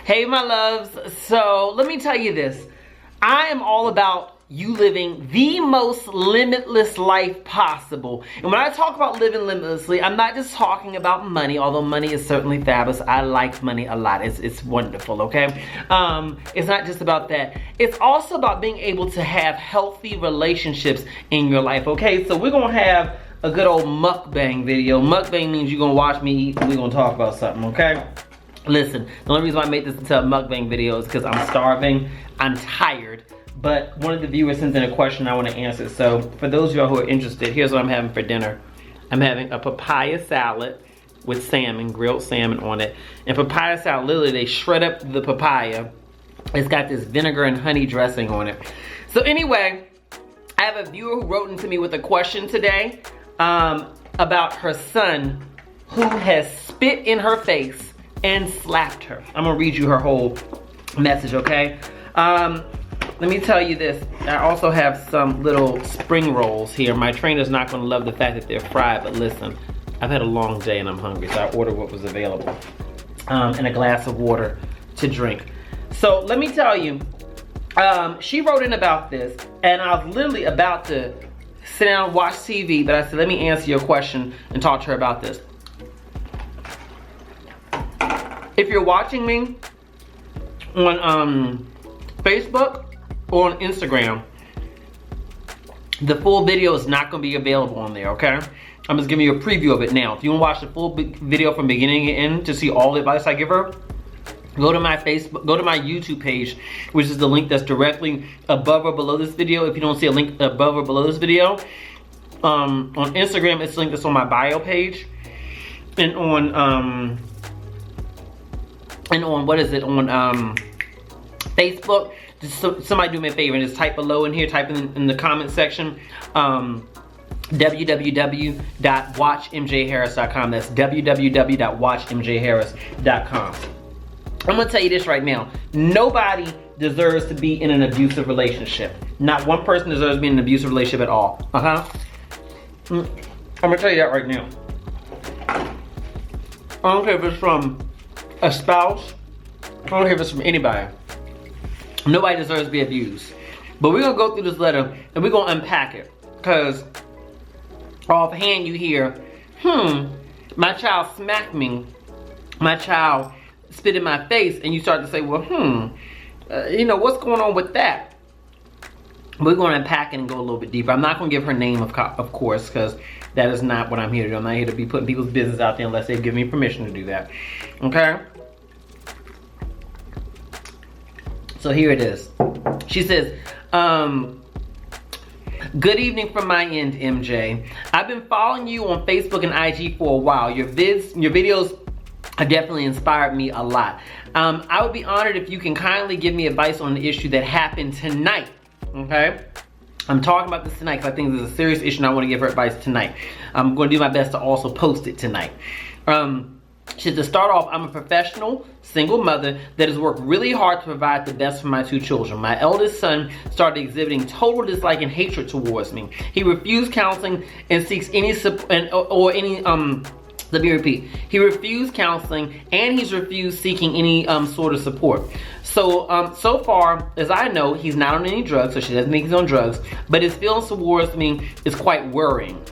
Hey my loves, so let me tell you this. I am all about you living the most limitless life possible. And when I talk about living limitlessly, I'm not just talking about money, although money is certainly fabulous. I like money a lot. It's wonderful, okay? It's not just about that. It's also about being able to have healthy relationships in your life, okay? So we're gonna have a good old mukbang video. Mukbang means you're gonna watch me eat and we're gonna talk about something, okay? Listen, the only reason why I made this into a mukbang video is because I'm starving, I'm tired, but one of the viewers sent in a question I want to answer. So for those of y'all who are interested, here's what I'm having for dinner. I'm having a papaya salad with salmon, grilled salmon on it. And papaya salad, literally they shred up the papaya. It's got this vinegar and honey dressing on it. So anyway, I have a viewer who wrote into me with a question today about her son who has spit in her face and slapped her. I'm gonna read you her whole message, okay? Let me tell you this. I also have some little spring rolls here. My trainer's not gonna love the fact that they're fried, but listen, I've had a long day and I'm hungry, so I ordered what was available. And a glass of water to drink. So let me tell you, she wrote in about this, and I was literally about to sit down and watch TV, but I said, let me answer your question and talk to her about this. If you're watching me on Facebook or on Instagram, the full video is not going to be available on there, okay? I'm just giving you a preview of it now. If you want to watch the full video from beginning to end to see all the advice I give her, go to my YouTube page, which is the link that's directly above or below this video. If you don't see a link above or below this video, on Instagram, it's the link that's on my bio page, and on what is it, on Facebook. Just somebody do me a favor and just type below in here, type in the comment section, www.watchmjharris.com. That's www.watchmjharris.com. I'm gonna tell you this right now. Nobody deserves to be in an abusive relationship. Not one person deserves to be in an abusive relationship at all. I'm gonna tell you that right now. I don't care if it's from a spouse, I don't care if it's from anybody. Nobody deserves to be abused. But we're gonna go through this letter and we're gonna unpack it. Because offhand you hear, my child smacked me, my child spit in my face, and you start to say, well, you know, what's going on with that? We're gonna unpack it and go a little bit deeper. I'm not gonna give her name, of course, because that is not what I'm here to do. I'm not here to be putting people's business out there unless they give me permission to do that. Okay? So here it is. She says, good evening from my end, MJ. I've been following you on Facebook and IG for a while. Your videos have definitely inspired me a lot. I would be honored if you can kindly give me advice on the issue that happened tonight. Okay? I'm talking about this tonight because I think this is a serious issue and I want to give her advice tonight. I'm going to do my best to also post it tonight. She said, to start off, I'm a professional, single mother that has worked really hard to provide the best for my two children. My eldest son started exhibiting total dislike and hatred towards me. He refused counseling and seeks any support, let me repeat. He refused counseling and he's refused seeking any sort of support. So, so far as I know, he's not on any drugs, so she doesn't think he's on drugs, but his feelings towards me is quite worrying.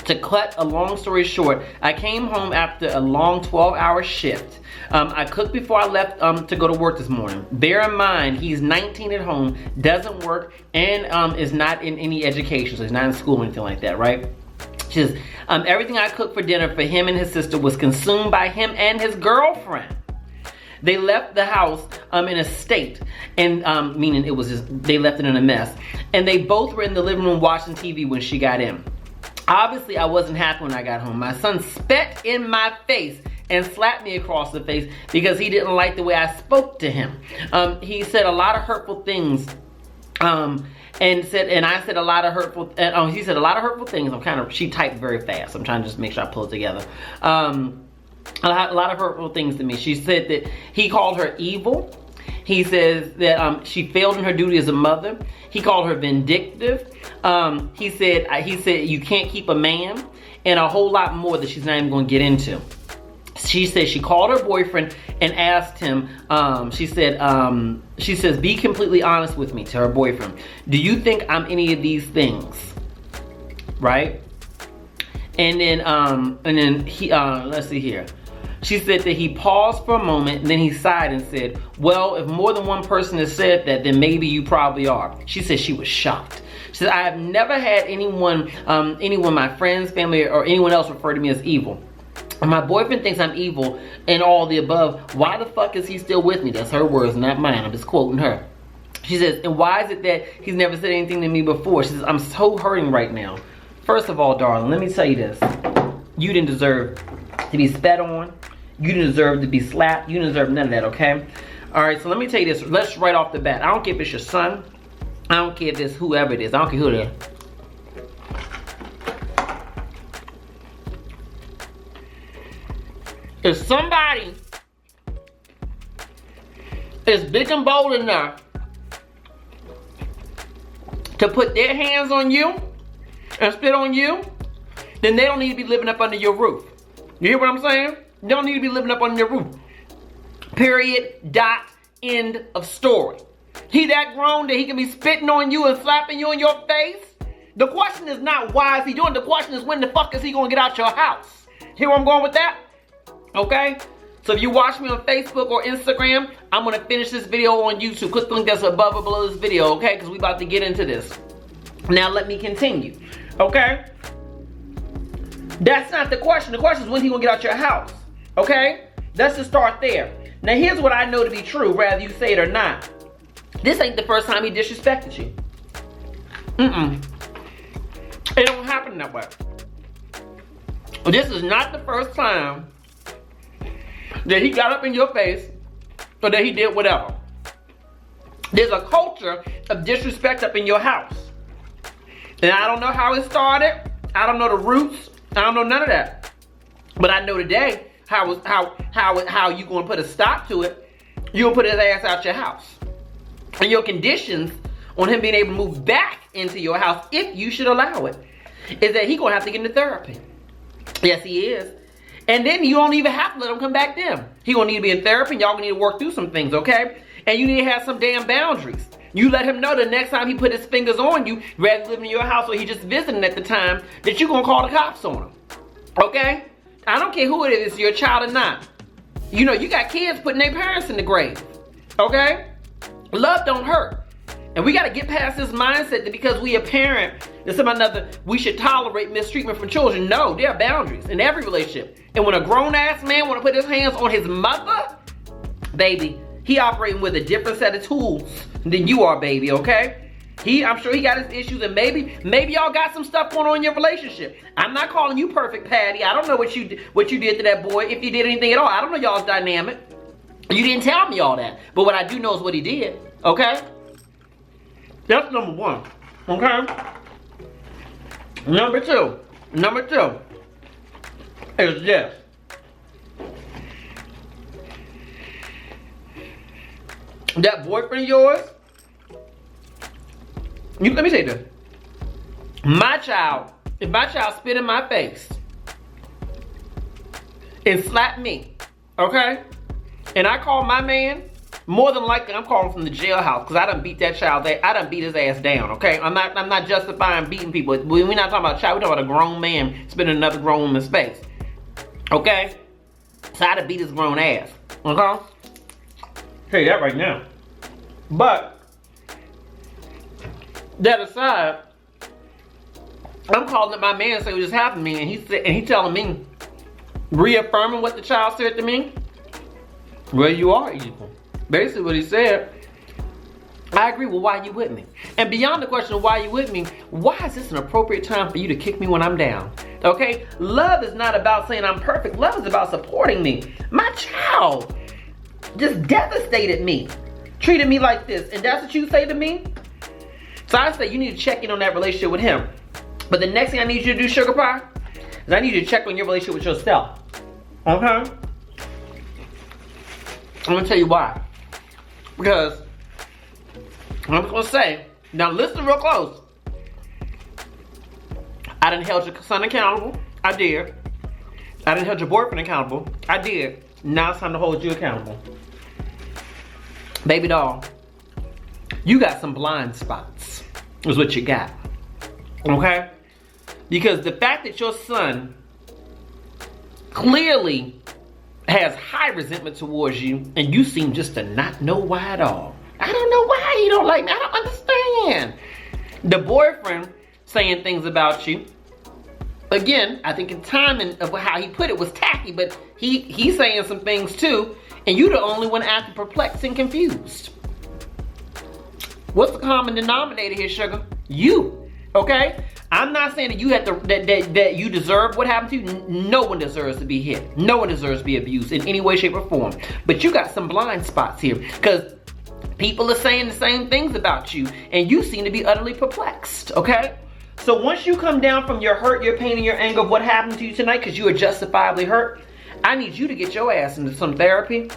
To cut a long story short, I came home after a long 12-hour shift. I cooked before I left to go to work this morning. Bear in mind, he's 19 at home, doesn't work, and is not in any education, so he's not in school or anything like that, right? She says, everything I cooked for dinner for him and his sister was consumed by him and his girlfriend. They left the house in a state, and meaning it was they left it in a mess. And they both were in the living room watching TV when she got in. Obviously, I wasn't happy when I got home. My son spat in my face and slapped me across the face because he didn't like the way I spoke to him. He said a lot of hurtful things, and I said a lot of hurtful. He said a lot of hurtful things. She typed very fast. I'm trying to just make sure I pull it together. A lot of hurtful things to me. She said that he called her evil. He says that she failed in her duty as a mother. He called her vindictive. He said you can't keep a man, and a whole lot more that she's not even going to get into. She said she called her boyfriend and asked him, she says, be completely honest with me, to her boyfriend. Do you think I'm any of these things? Right? And then he, let's see here. She said that he paused for a moment, and then he sighed and said, well, if more than one person has said that, then maybe you probably are. She said she was shocked. She said, I have never had anyone, my friends, family, or anyone else refer to me as evil. And my boyfriend thinks I'm evil and all the above. Why the fuck is he still with me? That's her words, not mine. I'm just quoting her. She says, and why is it that he's never said anything to me before? She says, I'm so hurting right now. First of all, darling, let me tell you this. You didn't deserve to be spat on. You didn't deserve to be slapped. You didn't deserve none of that, okay? All right, so let me tell you this. Let's right off the bat. I don't care if it's your son. I don't care if it's whoever it is. I don't care who it is. If somebody is big and bold enough to put their hands on you and spit on you, then they don't need to be living up under your roof. You hear what I'm saying? They don't need to be living up under your roof. Period. Dot. End of story. He that grown that he can be spitting on you and slapping you in your face? The question is not why is he doing it. The question is when the fuck is he going to get out your house? Hear where I'm going with that? Okay? So if you watch me on Facebook or Instagram, I'm going to finish this video on YouTube. Click the link that's above or below this video, okay? Because we about to get into this. Now let me continue. Okay? That's not the question. The question is when he going to get out your house. Okay? Let's just start there. Now here's what I know to be true, whether you say it or not. This ain't the first time he disrespected you. It don't happen that way. This is not the first time that he got up in your face or that he did whatever. There's a culture of disrespect up in your house. And I don't know how it started. I don't know the roots. I don't know none of that. But I know today how you gonna put a stop to it. You gonna put his ass out your house. And your conditions on him being able to move back into your house, if you should allow it, is that he gonna have to get into therapy. Yes, he is. And then you don't even have to let him come back then. He gonna need to be in therapy and y'all gonna need to work through some things, okay? And you need to have some damn boundaries. You let him know the next time he put his fingers on you, rather than living in your house or he just visiting at the time, that you gonna call the cops on him. Okay? I don't care who it is, your child or not. You know, you got kids putting their parents in the grave. Okay? Love don't hurt. And we got to get past this mindset that because we a parent, that some another, we should tolerate mistreatment from children. No, there are boundaries in every relationship. And when a grown-ass man want to put his hands on his mother, baby, he operating with a different set of tools than you are, baby, okay? I'm sure he got his issues, and maybe y'all got some stuff going on in your relationship. I'm not calling you perfect, Patty. I don't know what you did to that boy, if you did anything at all. I don't know y'all's dynamic. You didn't tell me all that. But what I do know is what he did, okay? That's number one, okay? Number two is this. That boyfriend of yours, let me say this. If my child spit in my face and slap me, okay? And I call my man, more than likely I'm calling from the jailhouse because I done beat that child. I done beat his ass down, okay? I'm not justifying beating people. We're not talking about a child. We're talking about a grown man spitting another grown woman's face, okay? So I done beat his grown ass, okay? Tell you that right now. But that aside, I'm calling up my man and say what just happened to me, and he telling me, reaffirming what the child said to me. Well, you are evil. Basically what he said. I agree with why you with me. And beyond the question of why you with me, why is this an appropriate time for you to kick me when I'm down? Okay? Love is not about saying I'm perfect. Love is about supporting me. My child just devastated me. Treated me like this. And that's what you say to me? So I say you need to check in on that relationship with him. But the next thing I need you to do, Sugar Pie, is I need you to check on your relationship with yourself. Okay? I'm gonna tell you why. Because I'm just gonna say, now listen real close. I done held your son accountable. I did. I didn't hold your boyfriend accountable. I did. Now it's time to hold you accountable. Baby doll, you got some blind spots, is what you got. Okay? Because the fact that your son clearly has high resentment towards you, and you seem just to not know why at all. I don't know why he don't like me. I don't understand. The boyfriend saying things about you. Again, I think the timing of how he put it was tacky, but he's saying some things too, and you the only one acting perplexed and confused. What's the common denominator here, sugar? You, okay? I'm not saying that you have to that you deserve what happened to you. No one deserves to be hit. No one deserves to be abused in any way, shape, or form. But you got some blind spots here, because people are saying the same things about you, and you seem to be utterly perplexed, okay? So once you come down from your hurt, your pain, and your anger of what happened to you tonight, because you are justifiably hurt, I need you to get your ass into some therapy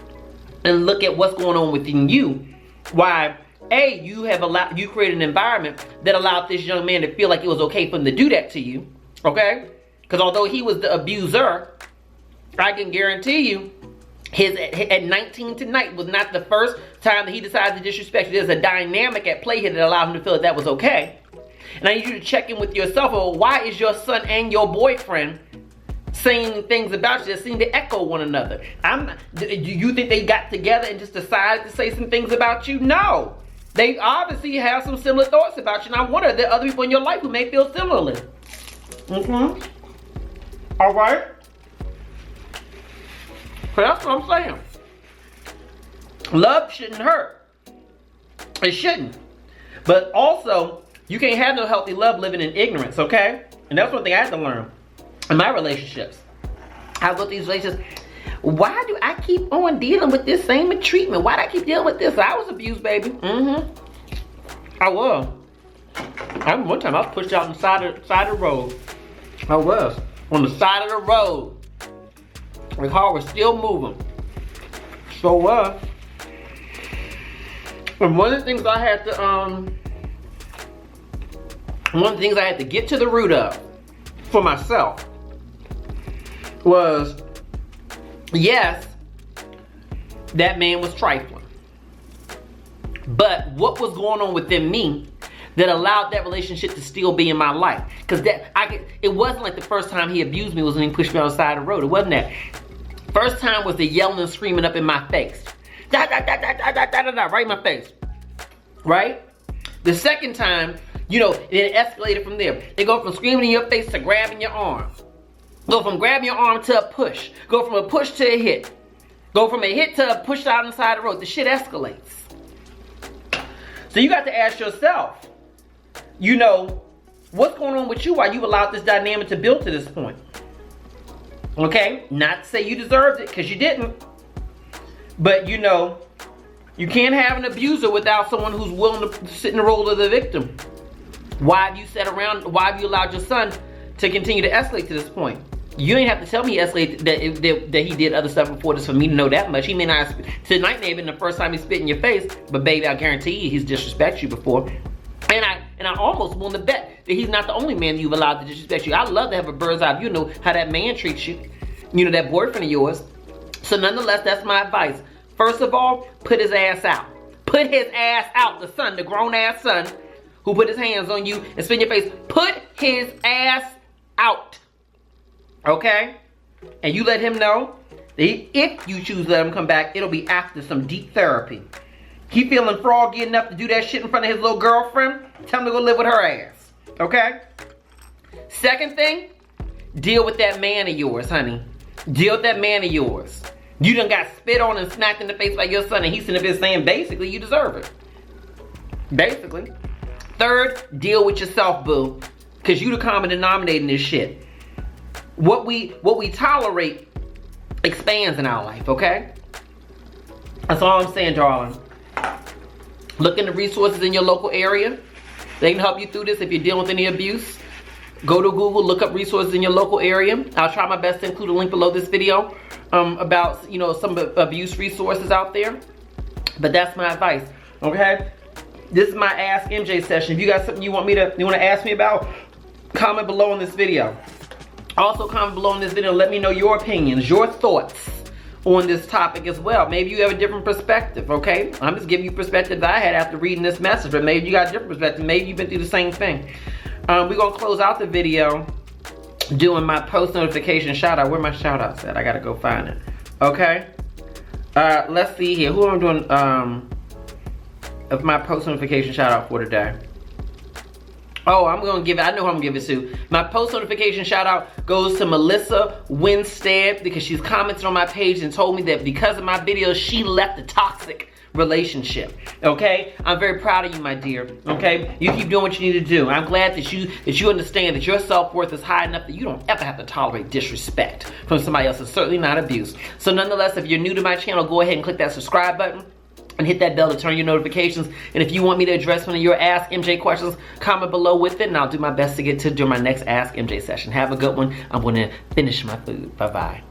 and look at what's going on within you. Why, A, you created an environment that allowed this young man to feel like it was okay for him to do that to you, okay? Because although he was the abuser, I can guarantee you, at 19 tonight was not the first time that he decided to disrespect you. There's a dynamic at play here that allowed him to feel that that was okay. And I need you to check in with yourself. Well, why is your son and your boyfriend saying things about you that seem to echo one another? Do you think they got together and just decided to say some things about you? No. They obviously have some similar thoughts about you. And I wonder if there are other people in your life who may feel similarly. All right? So that's what I'm saying. Love shouldn't hurt. It shouldn't. But also, you can't have no healthy love living in ignorance, okay? And that's one thing I had to learn in my relationships. I go through these relationships. Why do I keep on dealing with this same treatment? Why do I keep dealing with this? I was abused, baby. I was. One time I was pushed out on the side of the road. I was. On the side of the road. The car was still moving. So was. And one of the things I had to get to the root of for myself was, yes, that man was trifling. But what was going on within me that allowed that relationship to still be in my life? Because it wasn't like the first time he abused me was when he pushed me on the side of the road. It wasn't that. First time was the yelling and screaming up in my face. Right in my face. Right? The second time, it escalated from there. They go from screaming in your face to grabbing your arm. Go from grabbing your arm to a push. Go from a push to a hit. Go from a hit to a push out on the side of the road. The shit escalates. So you got to ask yourself, what's going on with you while you allowed this dynamic to build to this point? Okay? Not to say you deserved it, because you didn't. But you can't have an abuser without someone who's willing to sit in the role of the victim. Why have you allowed your son to continue to escalate to this point? You ain't have to tell me he escalated, that he did other stuff before this for me to know that much. He may not, tonight may have been the first time he spit in your face, but baby, I guarantee you he's disrespected you before. And I almost want to bet that he's not the only man you've allowed to disrespect you. I'd love to have a bird's eye view, how that man treats you. That boyfriend of yours. So nonetheless, that's my advice. First of all, put his ass out. Put his ass out. The son, the grown ass son, who put his hands on you and spit in your face. Put his ass out. Okay? And you let him know that if you choose to let him come back, it'll be after some deep therapy. He feeling froggy enough to do that shit in front of his little girlfriend? Tell him to go live with her ass. Okay? Second thing, deal with that man of yours, honey. Deal with that man of yours. You done got spit on and smacked in the face by your son, and he's sitting there saying, basically, you deserve it. Basically. Third, deal with yourself, boo. Because you the common denominator in this shit. What we tolerate expands in our life, okay? That's all I'm saying, darling. Look into resources in your local area. They can help you through this if you're dealing with any abuse. Go to Google, look up resources in your local area. I'll try my best to include a link below this video about, some abuse resources out there. But that's my advice, okay? This is my Ask MJ session. If you got something you want to ask me about, comment below in this video. Also, comment below in this video. Let me know your opinions, your thoughts on this topic as well. Maybe you have a different perspective, okay? I'm just giving you perspective that I had after reading this message, but maybe you got a different perspective. Maybe you've been through the same thing. We're gonna close out the video doing my post notification shout out. Where my shout outs at? I gotta go find it. Okay? Let's see here. Who am I doing of my post notification shout out for today? Oh, I'm gonna give it, I know who I'm gonna give it to. My post notification shout out goes to Melissa Winstead because she's commented on my page and told me that because of my videos, she left a toxic relationship. Okay? I'm very proud of you, my dear. Okay? You keep doing what you need to do. I'm glad that you understand that your self-worth is high enough that you don't ever have to tolerate disrespect from somebody else. It's certainly not abuse. So nonetheless, if you're new to my channel, go ahead and click that subscribe button and hit that bell to turn your notifications. And if you want me to address one of your Ask MJ questions, comment below with it, and I'll do my best to get to do my next Ask MJ session. Have a good one. I'm gonna finish my food. Bye-bye.